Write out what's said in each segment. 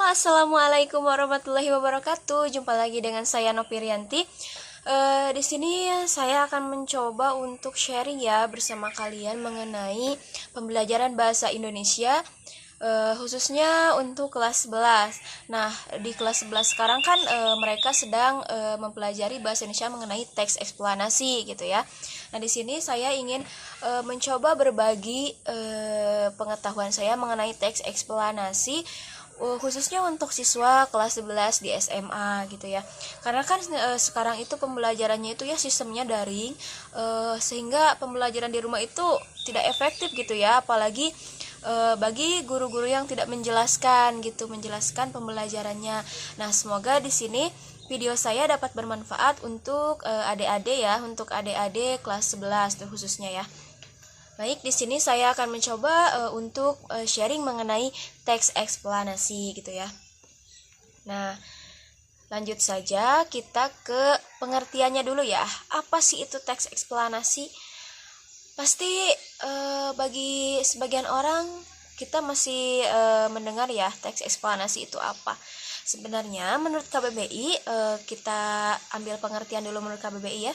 Assalamualaikum warahmatullahi wabarakatuh. Jumpa lagi dengan saya Nopirianti. Di sini saya akan mencoba untuk sharing ya bersama kalian mengenai pembelajaran bahasa Indonesia, khususnya untuk kelas 11. Nah, di kelas 11 sekarang kan mereka sedang mempelajari bahasa Indonesia mengenai teks eksplanasi gitu ya. Nah, di sini saya ingin mencoba berbagi pengetahuan saya mengenai teks eksplanasi, khususnya untuk siswa kelas 11 di SMA gitu ya. Karena kan sekarang itu pembelajarannya itu ya sistemnya daring, sehingga pembelajaran di rumah itu tidak efektif gitu ya, apalagi bagi guru-guru yang tidak menjelaskan pembelajarannya. Nah, semoga di sini video saya dapat bermanfaat untuk adik-adik ya, untuk adik-adik kelas 11 khususnya ya. Baik, di sini saya akan mencoba untuk sharing mengenai teks eksplanasi gitu ya. Nah, lanjut saja kita ke pengertiannya dulu ya. Apa sih itu teks eksplanasi? Pasti bagi sebagian orang kita masih mendengar ya teks eksplanasi itu apa. Sebenarnya menurut KBBI, kita ambil pengertian dulu menurut KBBI ya.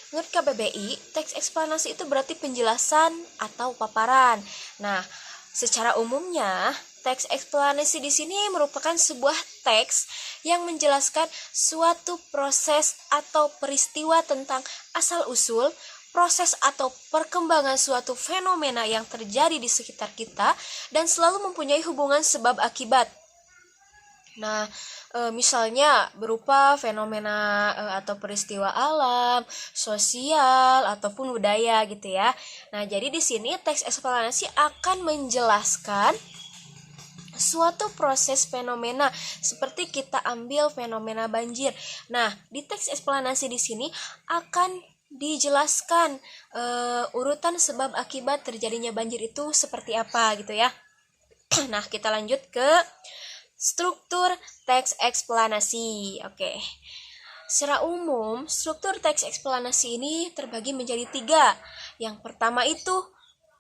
Menurut KBBI, teks eksplanasi itu berarti penjelasan atau paparan. Nah, secara umumnya, teks eksplanasi di sini merupakan sebuah teks yang menjelaskan suatu proses atau peristiwa tentang asal-usul, proses atau perkembangan suatu fenomena yang terjadi di sekitar kita dan selalu mempunyai hubungan sebab akibat. Nah, misalnya berupa fenomena atau peristiwa alam, sosial ataupun budaya gitu ya. Nah, jadi di sini teks eksplanasi akan menjelaskan suatu proses fenomena, seperti kita ambil fenomena banjir. Nah, di teks eksplanasi di sini akan dijelaskan urutan sebab akibat terjadinya banjir itu seperti apa gitu ya. Nah, kita lanjut ke struktur teks eksplanasi. Oke. Secara umum, struktur teks eksplanasi ini terbagi menjadi 3. Yang pertama itu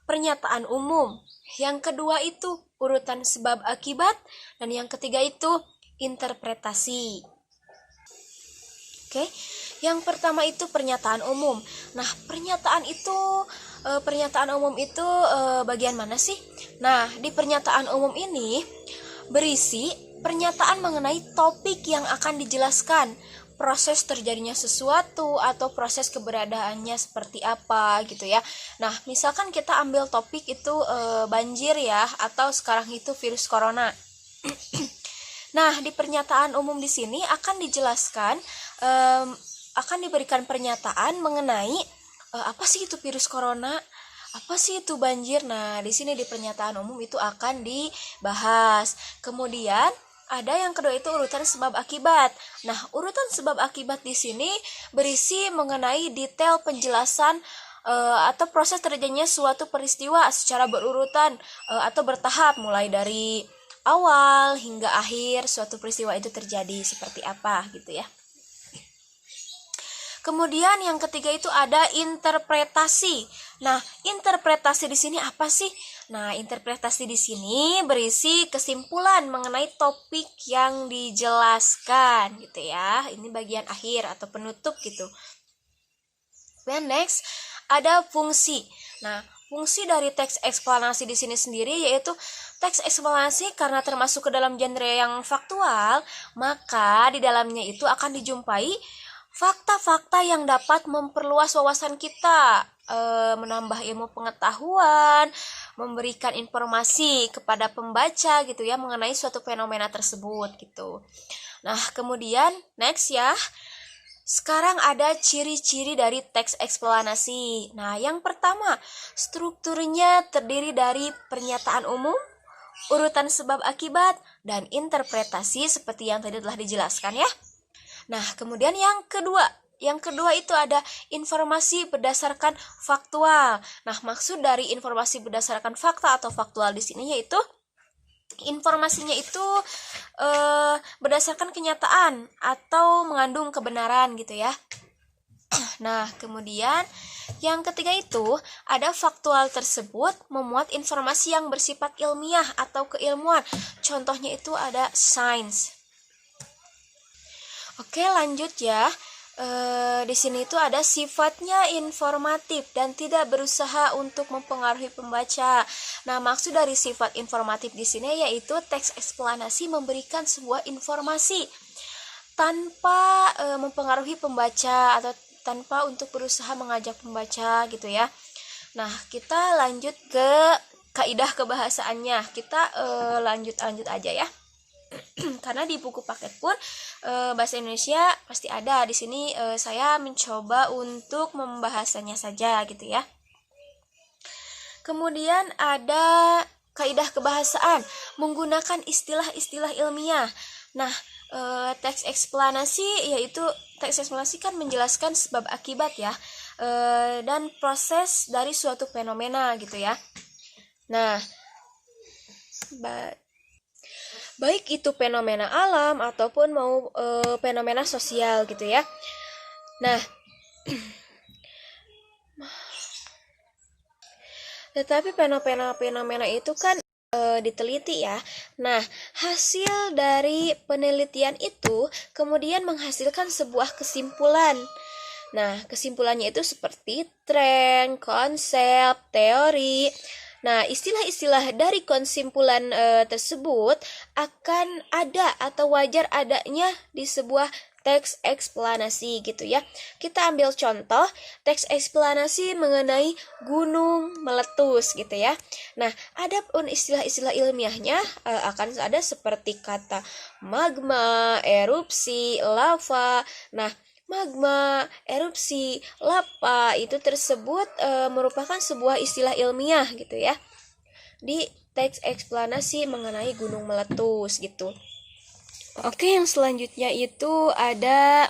pernyataan umum. Yang kedua itu urutan sebab akibat. Dan yang ketiga itu interpretasi. Oke. Yang pertama itu pernyataan umum. Nah, pernyataan umum itu bagian mana sih? Nah, di pernyataan umum ini berisi pernyataan mengenai topik yang akan dijelaskan, proses terjadinya sesuatu atau proses keberadaannya seperti apa gitu ya. Nah, misalkan kita ambil topik itu banjir ya, atau sekarang itu virus corona. Nah, di pernyataan umum di sini akan dijelaskan, akan diberikan pernyataan mengenai apa sih itu virus corona, apa sih itu banjir. Nah, di sini di pernyataan umum itu akan dibahas. Kemudian ada yang kedua itu urutan sebab akibat. Nah, urutan sebab akibat di sini berisi mengenai detail penjelasan atau proses terjadinya suatu peristiwa secara berurutan atau bertahap, mulai dari awal hingga akhir suatu peristiwa itu terjadi seperti apa gitu ya. Kemudian yang ketiga itu ada interpretasi. Nah, interpretasi di sini apa sih? Nah, interpretasi di sini berisi kesimpulan mengenai topik yang dijelaskan gitu ya. Ini bagian akhir atau penutup gitu. Dan next ada fungsi. Nah, fungsi dari teks eksplanasi di sini sendiri yaitu teks eksplanasi karena termasuk ke dalam genre yang faktual, maka di dalamnya itu akan dijumpai fakta-fakta yang dapat memperluas wawasan kita, menambah ilmu pengetahuan, memberikan informasi kepada pembaca gitu ya mengenai suatu fenomena tersebut gitu. Nah, kemudian next ya. Sekarang ada ciri-ciri dari teks eksplanasi. Nah, yang pertama, strukturnya terdiri dari pernyataan umum, urutan sebab akibat, dan interpretasi seperti yang tadi telah dijelaskan ya. Nah, kemudian yang kedua itu ada informasi berdasarkan faktual. Nah, maksud dari informasi berdasarkan fakta atau faktual di sini yaitu informasinya itu berdasarkan kenyataan atau mengandung kebenaran gitu ya. Nah, kemudian yang ketiga itu ada faktual tersebut memuat informasi yang bersifat ilmiah atau keilmuan. Contohnya itu ada science. Oke, lanjut ya. Di sini itu ada sifatnya informatif dan tidak berusaha untuk mempengaruhi pembaca. Nah, maksud dari sifat informatif di sini yaitu teks eksplanasi memberikan sebuah informasi tanpa mempengaruhi pembaca atau tanpa untuk berusaha mengajak pembaca gitu ya. Nah, kita lanjut ke kaidah kebahasaannya. Kita lanjut aja ya. Karena di buku paket pun bahasa Indonesia pasti ada. Di sini saya mencoba untuk membahasanya saja gitu ya. Kemudian ada kaidah kebahasaan menggunakan istilah-istilah ilmiah. Nah, teks eksplanasi yaitu teks eksplanasi kan menjelaskan sebab akibat ya, dan proses dari suatu fenomena gitu ya. Nah, baik itu fenomena alam ataupun mau fenomena sosial gitu ya. Nah, tetapi fenomena itu kan diteliti ya. Nah, hasil dari penelitian itu kemudian menghasilkan sebuah kesimpulan. Nah, kesimpulannya itu seperti tren, konsep, teori. Nah, istilah-istilah dari kesimpulan tersebut akan ada atau wajar adanya di sebuah teks eksplanasi gitu ya. Kita ambil contoh teks eksplanasi mengenai gunung meletus gitu ya. Nah, ada pun istilah-istilah ilmiahnya akan ada seperti kata magma, erupsi, lava. Nah, magma, erupsi, lava itu tersebut merupakan sebuah istilah ilmiah gitu ya di teks eksplanasi mengenai gunung meletus gitu. Oke, yang selanjutnya itu ada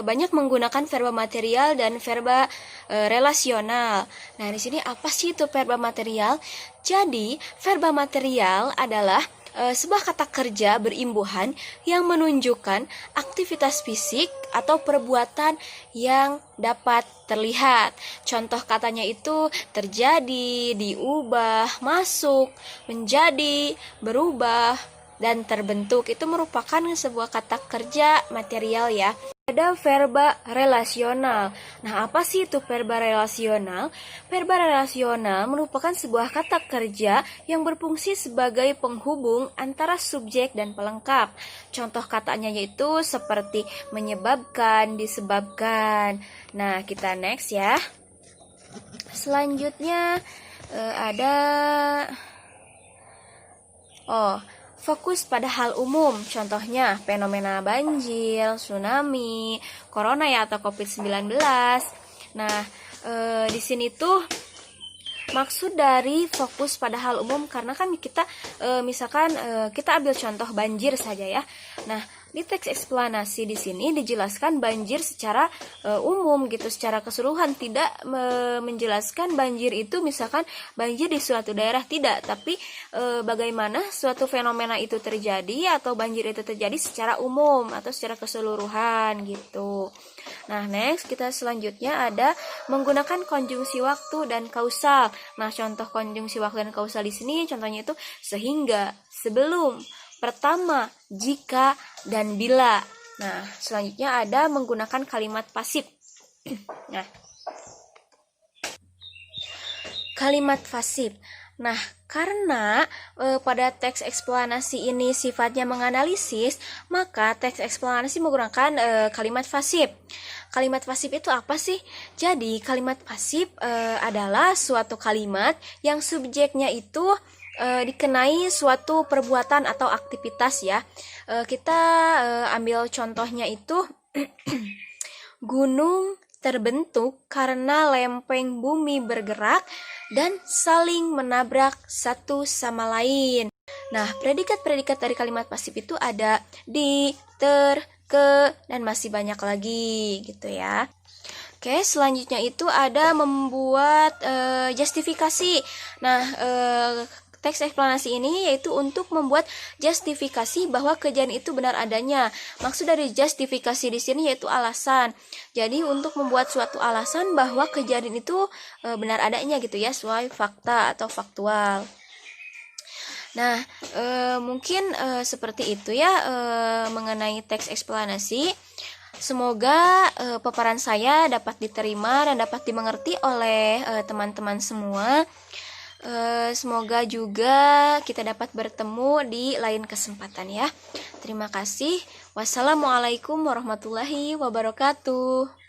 banyak menggunakan verba material dan verba relasional. Nah, di sini apa sih itu verba material? Jadi, verba material adalah sebuah kata kerja berimbuhan yang menunjukkan aktivitas fisik atau perbuatan yang dapat terlihat. Contoh katanya itu terjadi, diubah, masuk, menjadi, berubah, dan terbentuk. Itu merupakan sebuah kata kerja material ya. Ada verba relasional. Nah, apa sih itu verba relasional? Verba relasional merupakan sebuah kata kerja yang berfungsi sebagai penghubung antara subjek dan pelengkap. Contoh katanya yaitu seperti menyebabkan, disebabkan. Nah, kita next ya. Selanjutnya ada fokus pada hal umum, contohnya fenomena banjir, tsunami, corona ya atau COVID-19. Nah, di sini tuh maksud dari fokus pada hal umum karena kan kita misalkan kita ambil contoh banjir saja ya. Nah, di teks eksplanasi di sini dijelaskan banjir secara umum gitu, secara keseluruhan, tidak menjelaskan banjir itu misalkan banjir di suatu daerah, tidak, tapi bagaimana suatu fenomena itu terjadi atau banjir itu terjadi secara umum atau secara keseluruhan gitu. Nah, next kita selanjutnya ada menggunakan konjungsi waktu dan kausal. Nah, contoh konjungsi waktu dan kausal di sini contohnya itu sehingga, sebelum, pertama, jika, dan bila. Nah, selanjutnya ada menggunakan kalimat pasif. Nah, kalimat pasif. Nah, karena pada teks eksplanasi ini sifatnya menganalisis, maka teks eksplanasi menggunakan kalimat pasif. Kalimat pasif itu apa sih? Jadi, kalimat pasif adalah suatu kalimat yang subjeknya itu dikenai suatu perbuatan atau aktivitas ya. Kita ambil contohnya itu gunung terbentuk karena lempeng bumi bergerak dan saling menabrak satu sama lain. Nah, predikat-predikat dari kalimat pasif itu ada di, ter, ke, dan masih banyak lagi gitu ya. Oke, selanjutnya itu ada membuat justifikasi. Nah, teks eksplanasi ini yaitu untuk membuat justifikasi bahwa kejadian itu benar adanya. Maksud dari justifikasi di sini yaitu alasan. Jadi untuk membuat suatu alasan bahwa kejadian itu benar adanya gitu ya, sesuai fakta atau faktual. Nah, mungkin seperti itu ya mengenai teks eksplanasi. Semoga paparan saya dapat diterima dan dapat dimengerti oleh teman-teman semua. Semoga juga kita dapat bertemu di lain kesempatan ya. Terima kasih. Wassalamualaikum warahmatullahi wabarakatuh.